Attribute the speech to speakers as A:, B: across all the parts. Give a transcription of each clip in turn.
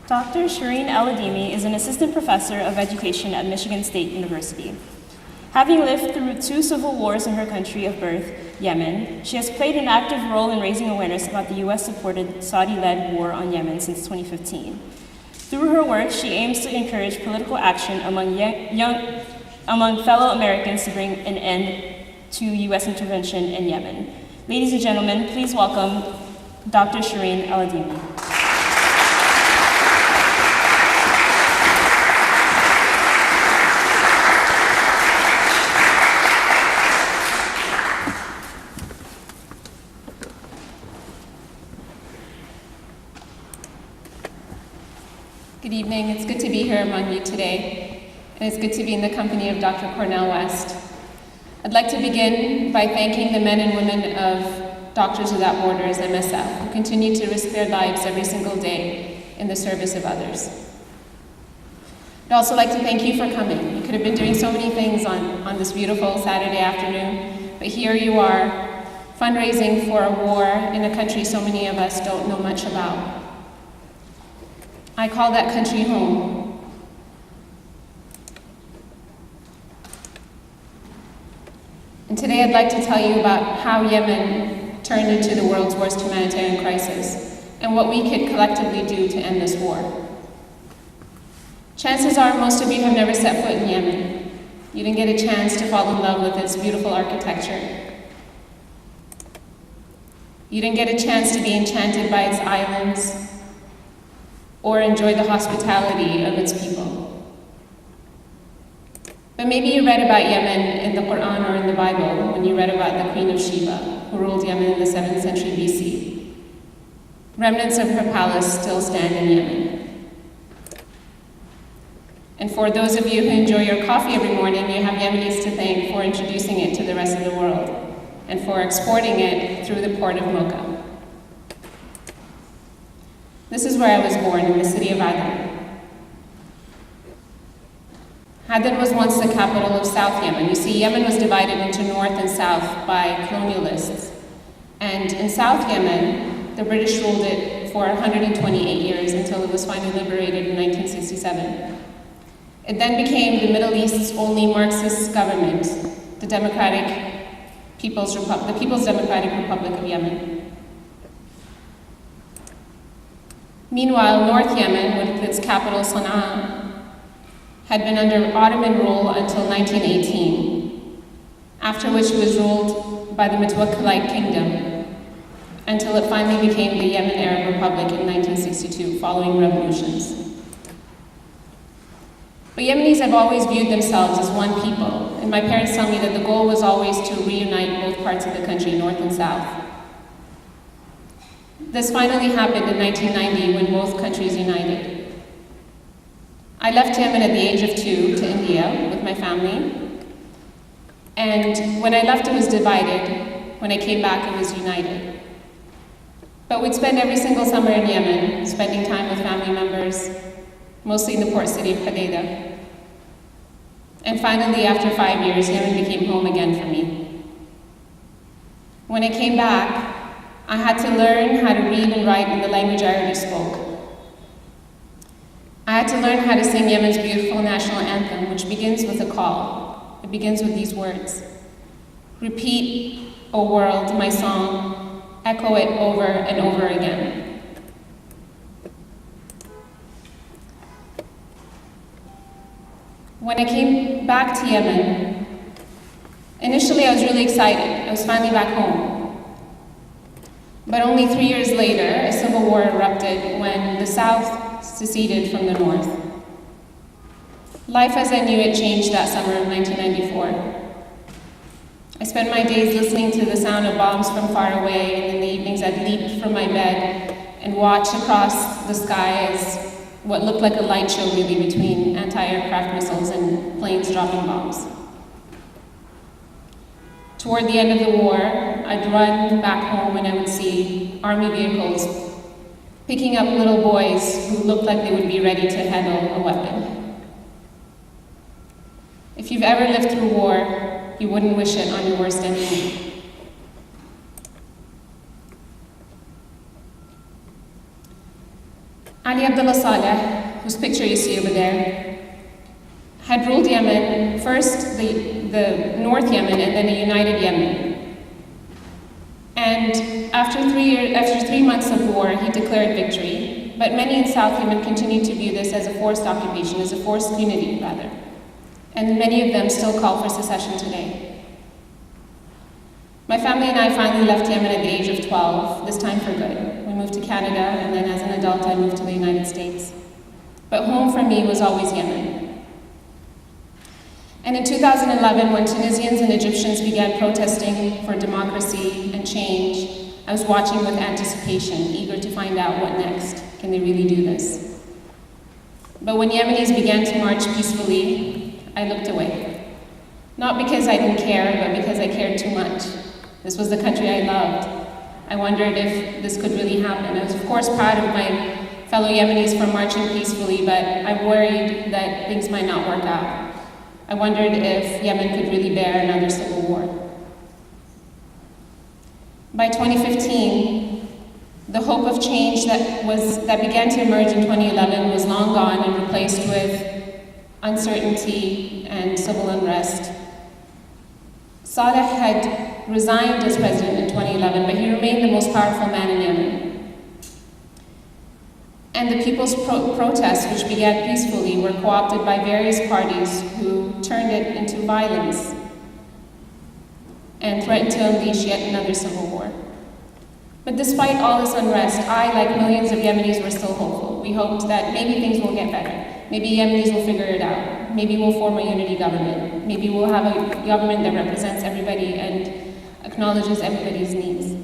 A: Dr. Shireen Al-Adeimi is an assistant professor of education at Michigan State University. Having lived through 2 civil wars in her country of birth, Yemen, she has played an active role in raising awareness about the US-supported Saudi-led war on Yemen since 2015. Through her work, she aims to encourage political action among fellow Americans to bring an end to US intervention in Yemen. Ladies and gentlemen, please welcome Dr. Shireen Al-Adeimi.
B: Good evening. It's good to be here among you today, and it's good to be in the company of Dr. Cornel West. I'd like to begin by thanking the men and women of Doctors Without Borders, MSF, who continue to risk their lives every single day in the service of others. I'd also like to thank you for coming. You could have been doing so many things on this beautiful Saturday afternoon, but here you are, fundraising for a war in a country so many of us don't know much about. I call that country home. And today I'd like to tell you about how Yemen turned into the world's worst humanitarian crisis and what we could collectively do to end this war. Chances are most of you have never set foot in Yemen. You didn't get a chance to fall in love with its beautiful architecture. You didn't get a chance to be enchanted by its islands or enjoy the hospitality of its people. But maybe you read about Yemen in the Quran or in the Bible when you read about the Queen of Sheba, who ruled Yemen in the 7th century BC. Remnants of her palace still stand in Yemen. And for those of you who enjoy your coffee every morning, you have Yemenis to thank for introducing it to the rest of the world and for exporting it through the port of Mocha. This is where I was born, in the city of Aden. Aden was once the capital of South Yemen. You see, Yemen was divided into north and south by colonialists. And in South Yemen, the British ruled it for 128 years until it was finally liberated in 1967. It then became the Middle East's only Marxist government, the People's Democratic Republic of Yemen. Meanwhile, North Yemen, with its capital Sana'a, had been under Ottoman rule until 1918, after which it was ruled by the Mutawakkilite Kingdom, until it finally became the Yemen Arab Republic in 1962, following revolutions. But Yemenis have always viewed themselves as one people, and my parents tell me that the goal was always to reunite both parts of the country, North and South. This finally happened in 1990 when both countries united. I left Yemen at the age of 2 to India with my family. And when I left, it was divided. When I came back, it was united. But we'd spend every single summer in Yemen, spending time with family members, mostly in the port city of Hodeidah. And finally, after 5 years, Yemen became home again for me. When I came back, I had to learn how to read and write in the language I already spoke. I had to learn how to sing Yemen's beautiful national anthem, which begins with a call. It begins with these words: "Repeat, O world, my song, echo it over and over again." When I came back to Yemen, initially I was really excited. I was finally back home. But only 3 years later, a civil war erupted when the South seceded from the North. Life as I knew it changed that summer of 1994. I spent my days listening to the sound of bombs from far away, and in the evenings I'd leap from my bed and watch across the sky as what looked like a light show really between anti-aircraft missiles and planes dropping bombs. Toward the end of the war, I'd run back home and I would see army vehicles picking up little boys who looked like they would be ready to handle a weapon. If you've ever lived through war, you wouldn't wish it on your worst enemy. Ali Abdullah Saleh, whose picture you see over there, had ruled Yemen, first the North Yemen and then a united Yemen. And after 3 months of war, he declared victory. But many in South Yemen continued to view this as a forced occupation, as a forced unity, rather. And many of them still call for secession today. My family and I finally left Yemen at the age of 12, this time for good. We moved to Canada, and then as an adult, I moved to the United States. But home for me was always Yemen. And in 2011, when Tunisians and Egyptians began protesting for democracy and change, I was watching with anticipation, eager to find out what next. Can they really do this? But when Yemenis began to march peacefully, I looked away. Not because I didn't care, but because I cared too much. This was the country I loved. I wondered if this could really happen. I was, of course, proud of my fellow Yemenis for marching peacefully, but I worried that things might not work out. I wondered if Yemen could really bear another civil war. By 2015, the hope of change that began to emerge in 2011 was long gone and replaced with uncertainty and civil unrest. Saleh had resigned as president in 2011, but he remained the most powerful man in Yemen. And the people's protests, which began peacefully, were co-opted by various parties who turned it into violence and threatened to unleash yet another civil war. But despite all this unrest, I, like millions of Yemenis, were still hopeful. We hoped that maybe things will get better. Maybe Yemenis will figure it out. Maybe we'll form a unity government. Maybe we'll have a government that represents everybody and acknowledges everybody's needs.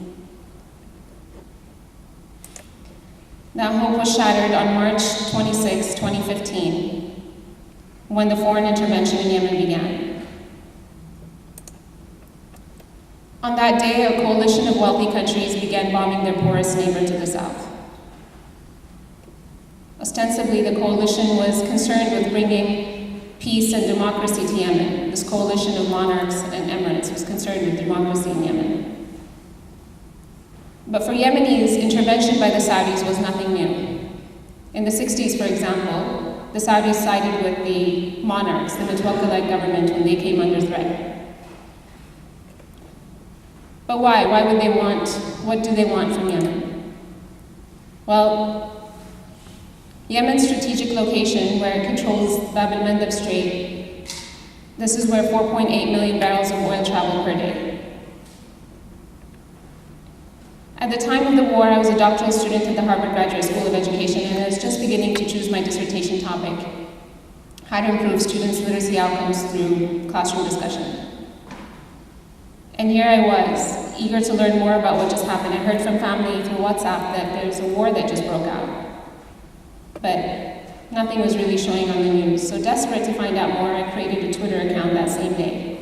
B: That hope was shattered on March 26, 2015, when the foreign intervention in Yemen began. On that day, a coalition of wealthy countries began bombing their poorest neighbor to the south. Ostensibly, the coalition was concerned with bringing peace and democracy to Yemen. This coalition of monarchs and emirates was concerned with democracy in Yemen. But for Yemenis, intervention by the Saudis was nothing new. In the 60s, for example, the Saudis sided with the monarchs, the Mutawakil-led government, when they came under threat. But why? What do they want from Yemen? Well, Yemen's strategic location, where it controls Bab el-Mandeb Strait, this is where 4.8 million barrels of oil travel per day. At the time of the war, I was a doctoral student at the Harvard Graduate School of Education, and I was just beginning to choose my dissertation topic, how to improve students' literacy outcomes through classroom discussion. And here I was, eager to learn more about what just happened. I heard from family through WhatsApp that there's a war that just broke out. But nothing was really showing on the news. So desperate to find out more, I created a Twitter account that same day.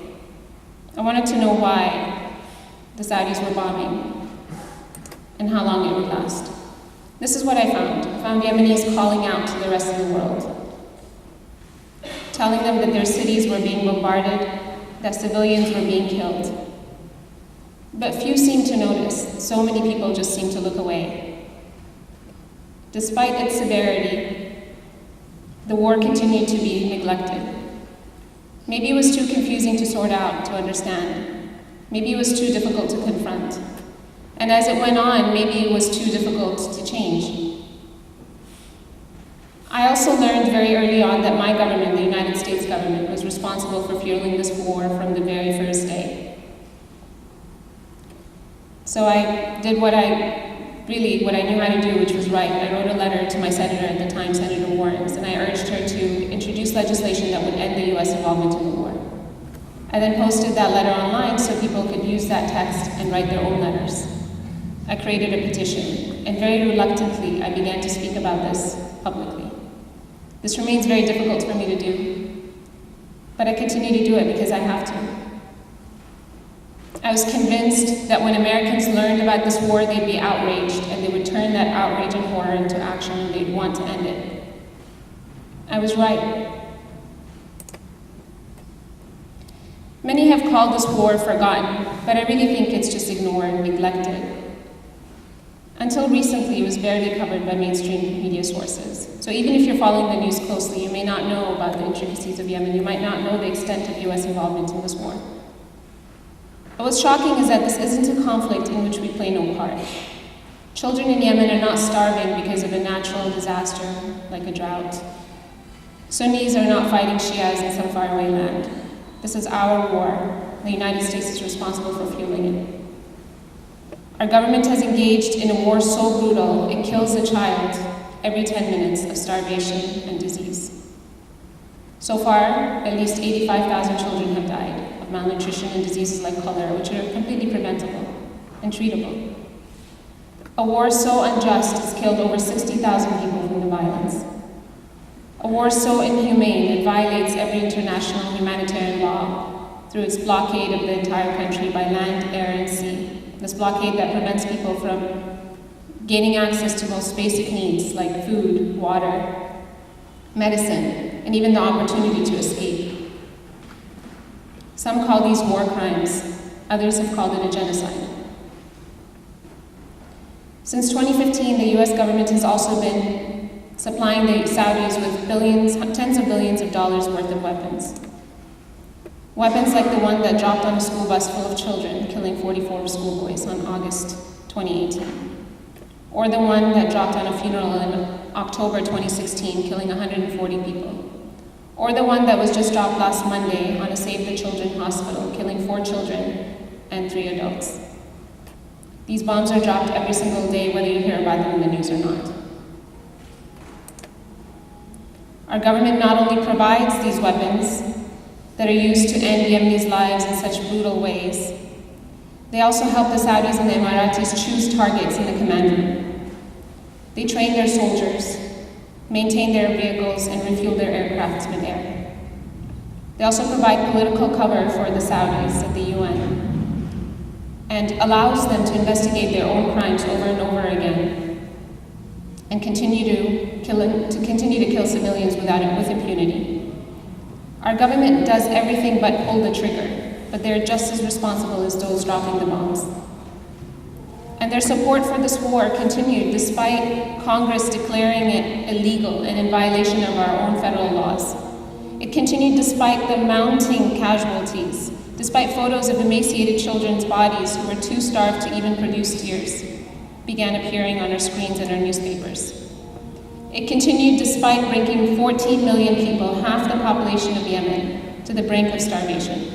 B: I wanted to know why the Saudis were bombing and how long it would last. This is what I found. I found Yemenis calling out to the rest of the world, telling them that their cities were being bombarded, that civilians were being killed. But few seemed to notice. So many people just seemed to look away. Despite its severity, the war continued to be neglected. Maybe it was too confusing to sort out, to understand. Maybe it was too difficult to confront. And as it went on, maybe it was too difficult to change. I also learned very early on that my government, the United States government, was responsible for fueling this war from the very first day. So I did what I knew how to do, which was right. I wrote a letter to my senator at the time, Senator Warrens, and I urged her to introduce legislation that would end the U.S. involvement in the war. I then posted that letter online so people could use that text and write their own letters. I created a petition, and very reluctantly, I began to speak about this publicly. This remains very difficult for me to do, but I continue to do it because I have to. I was convinced that when Americans learned about this war, they'd be outraged, and they would turn that outrage and horror into action, and they'd want to end it. I was right. Many have called this war forgotten, but I really think it's just ignored, neglected. until recently, it was barely covered by mainstream media sources. So even if you're following the news closely, you may not know about the intricacies of Yemen. You might not know the extent of US involvement in this war. But what's shocking is that this isn't a conflict in which we play no part. Children in Yemen are not starving because of a natural disaster like a drought. Sunnis are not fighting Shias in some faraway land. This is our war. The United States is responsible for fueling it. Our government has engaged in a war so brutal, it kills a child every 10 minutes of starvation and disease. So far, at least 85,000 children have died of malnutrition and diseases like cholera, which are completely preventable and treatable. A war so unjust has killed over 60,000 people from the violence. A war so inhumane it violates every international humanitarian law through its blockade of the entire country by land, air, and sea. This blockade that prevents people from gaining access to most basic needs like food, water, medicine, and even the opportunity to escape. Some call these war crimes, others have called it a genocide. Since 2015, the US government has also been supplying the Saudis with billions, tens of billions of dollars worth of weapons. Weapons like the one that dropped on a school bus full of children, killing 44 schoolboys on August 2018. Or the one that dropped on a funeral in October 2016, killing 140 people. Or the one that was just dropped last Monday on a Save the Children hospital, killing 4 children and 3 adults. These bombs are dropped every single day, whether you hear about them in the news or not. Our government not only provides these weapons that are used to end Yemenis' lives in such brutal ways, they also help the Saudis and the Emiratis choose targets in the command room. They train their soldiers, maintain their vehicles, and refuel their aircraft mid-air. They also provide political cover for the Saudis at the UN and allows them to investigate their own crimes over and over again and continue to kill civilians with impunity. Our government does everything but pull the trigger, but they're just as responsible as those dropping the bombs. And their support for this war continued despite Congress declaring it illegal and in violation of our own federal laws. It continued despite the mounting casualties, despite photos of emaciated children's bodies who were too starved to even produce tears began appearing on our screens and our newspapers. It continued despite bringing 14 million people, half the population of Yemen, to the brink of starvation.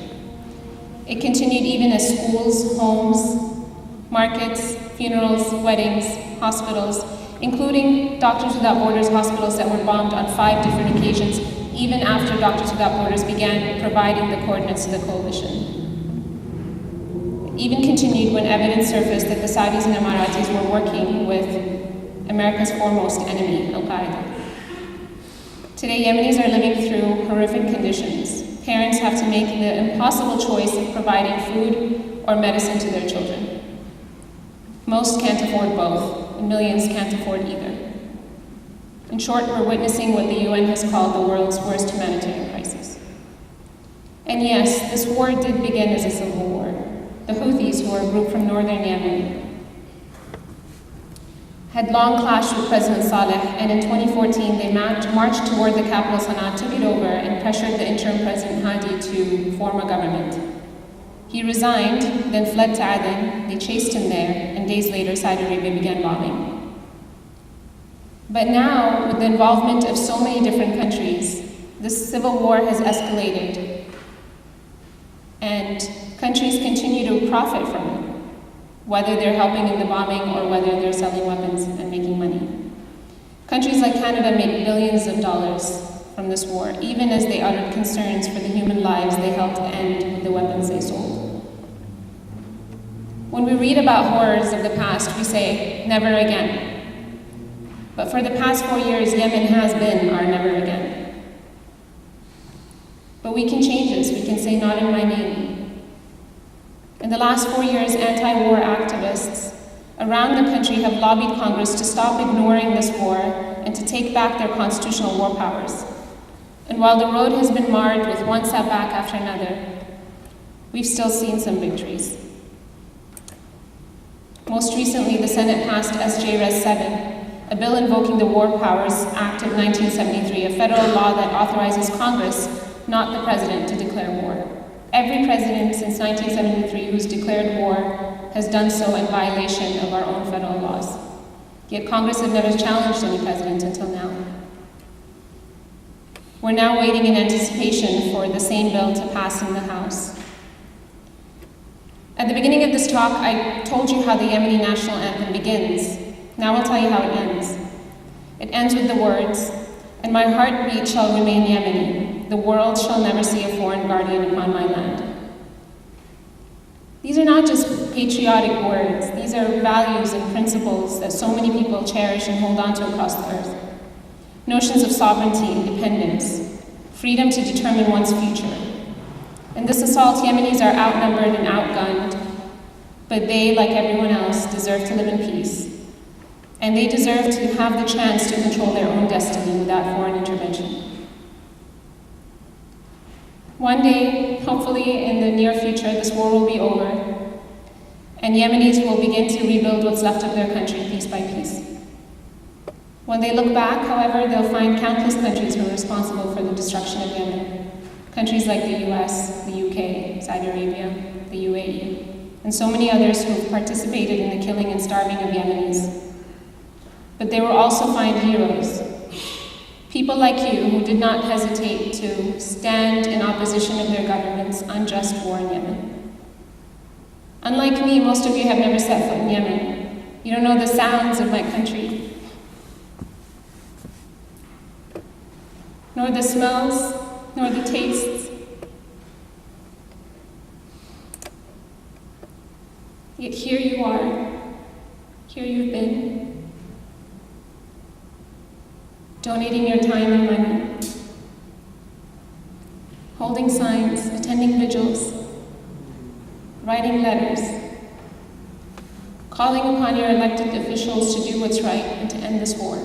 B: It continued even as schools, homes, markets, funerals, weddings, hospitals, including Doctors Without Borders hospitals that were bombed on 5 different occasions, even after Doctors Without Borders began providing the coordinates to the coalition. It even continued when evidence surfaced that the Saudis and Emiratis were working with America's foremost enemy, Al-Qaeda. Today, Yemenis are living through horrific conditions. Parents have to make the impossible choice of providing food or medicine to their children. Most can't afford both, and millions can't afford either. In short, we're witnessing what the UN has called the world's worst humanitarian crisis. And yes, this war did begin as a civil war. The Houthis, who are a group from northern Yemen, had long clashed with President Saleh, and in 2014 they marched toward the capital Sana'a, took it over, and pressured the interim President Hadi to form a government. He resigned, then fled to Aden. They chased him there, and days later Saudi Arabia began bombing. But now, with the involvement of so many different countries, this civil war has escalated, and countries continue to profit from it, whether they're helping in the bombing or whether they're selling weapons and making money. Countries like Canada made billions of dollars from this war, even as they uttered concerns for the human lives they helped end with the weapons they sold. When we read about horrors of the past, we say, never again. But for the past 4 years, Yemen has been our never again. But we can change this. We can say, not in my name. In the last 4 years, anti-war activists around the country have lobbied Congress to stop ignoring this war and to take back their constitutional war powers. And while the road has been marred with one setback after another, we've still seen some victories. Most recently, the Senate passed SJ Res. 7, a bill invoking the War Powers Act of 1973, a federal law that authorizes Congress, not the president, to declare war. Every president since 1973 who's declared war has done so in violation of our own federal laws. Yet Congress has never challenged any president until now. We're now waiting in anticipation for the same bill to pass in the House. At the beginning of this talk, I told you how the Yemeni national anthem begins. Now I'll tell you how it ends. It ends with the words, "And my heartbeat shall remain Yemeni. The world shall never see a foreign guardian upon my land." These are not just patriotic words. These are values and principles that so many people cherish and hold on to across the earth. Notions of sovereignty, independence, freedom to determine one's future. In this assault, Yemenis are outnumbered and outgunned, but they, like everyone else, deserve to live in peace. And they deserve to have the chance to control their own destiny without foreign intervention. One day, hopefully in the near future, this war will be over, and Yemenis will begin to rebuild what's left of their country piece by piece. When they look back, however, they'll find countless countries who are responsible for the destruction of Yemen. Countries like the US, the UK, Saudi Arabia, the UAE, and so many others who have participated in the killing and starving of Yemenis. But they will also find heroes. People like you who did not hesitate to stand in opposition of their government's unjust war in Yemen. Unlike me, most of you have never set foot in Yemen. You don't know the sounds of my country, nor the smells, nor the tastes. Yet here you are, here you've been, donating your time and money, holding signs, attending vigils, writing letters, calling upon your elected officials to do what's right and to end this war.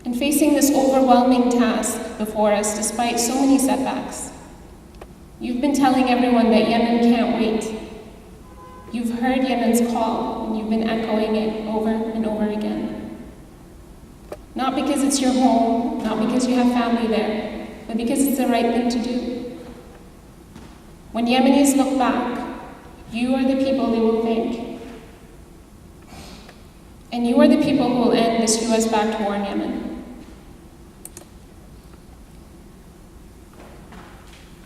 B: And facing this overwhelming task before us, despite so many setbacks, you've been telling everyone that Yemen can't wait. You've heard Yemen's call, and you've been echoing it over and over again. Not because it's your home, not because you have family there, but because it's the right thing to do. When Yemenis look back, you are the people they will thank. And you are the people who will end this US-backed war in Yemen.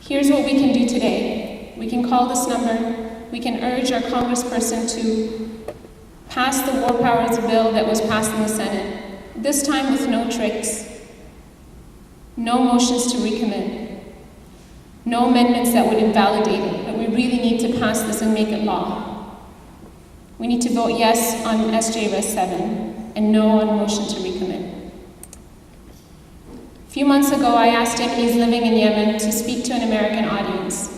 B: Here's what we can do today. We can call this number. We can urge our congressperson to pass the War Powers Bill that was passed in the Senate, this time with no tricks, no motions to recommit, no amendments that would invalidate it, but we really need to pass this and make it law. We need to vote yes on SJ Res. 7 and no on motion to recommit. A few months ago, I asked Yemenis living in Yemen to speak to an American audience.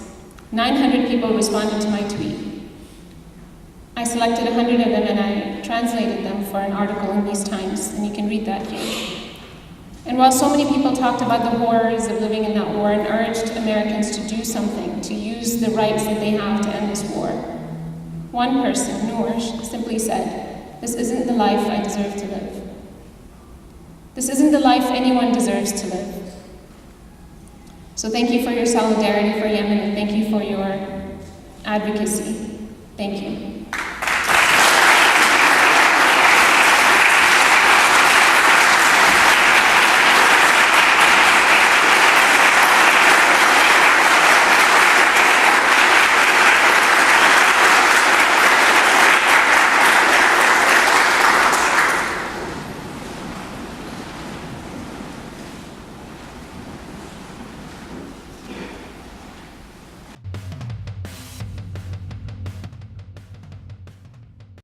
B: 900 people responded to my tweet. I selected 100 of them and I translated them for an article in these times, and you can read that here. And while so many people talked about the horrors of living in that war and urged Americans to do something, to use the rights that they have to end this war, one person, Noor, simply said, "This isn't the life I deserve to live. This isn't the life anyone deserves to live." So thank you for your solidarity for Yemen, and thank you for your advocacy. Thank you.